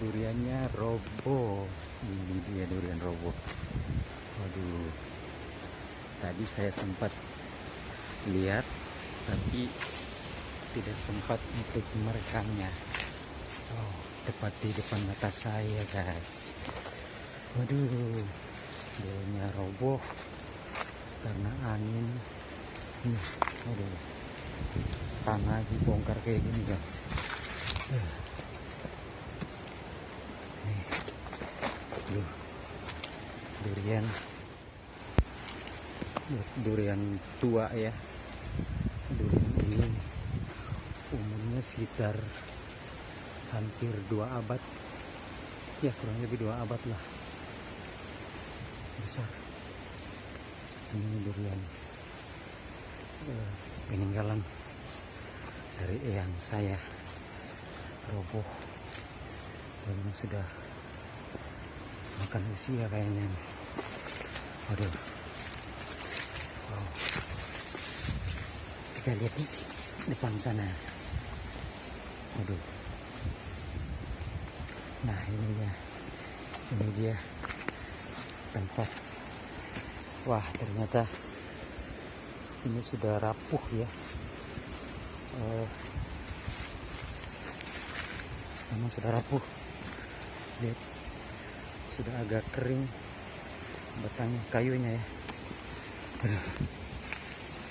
duriannya roboh. Ini dia durian roboh. Waduh, tadi saya sempat lihat tapi tidak sempat untuk merekamnya. Oh, tepat di depan mata saya, guys. Waduh, duriannya roboh karena angin. Waduh, tanah dibongkar kayak gini, guys. Duh, durian tua ya. Durian ini umurnya sekitar hampir 2 abad ya, kurang lebih 2 abad lah. Besar. Ini durian peninggalan dari eyang saya, roboh dan sudah makan usia kayaknya. Waduh, wow. Kita lihat di depan sana. Waduh, nah ini dia tempat. Wah, ternyata ini sudah rapuh ya. Memang sudah rapuh. Lihat, sudah agak kering batang kayunya ya. Aduh.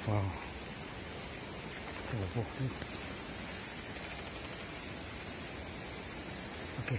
Wow, rapuh. Oke.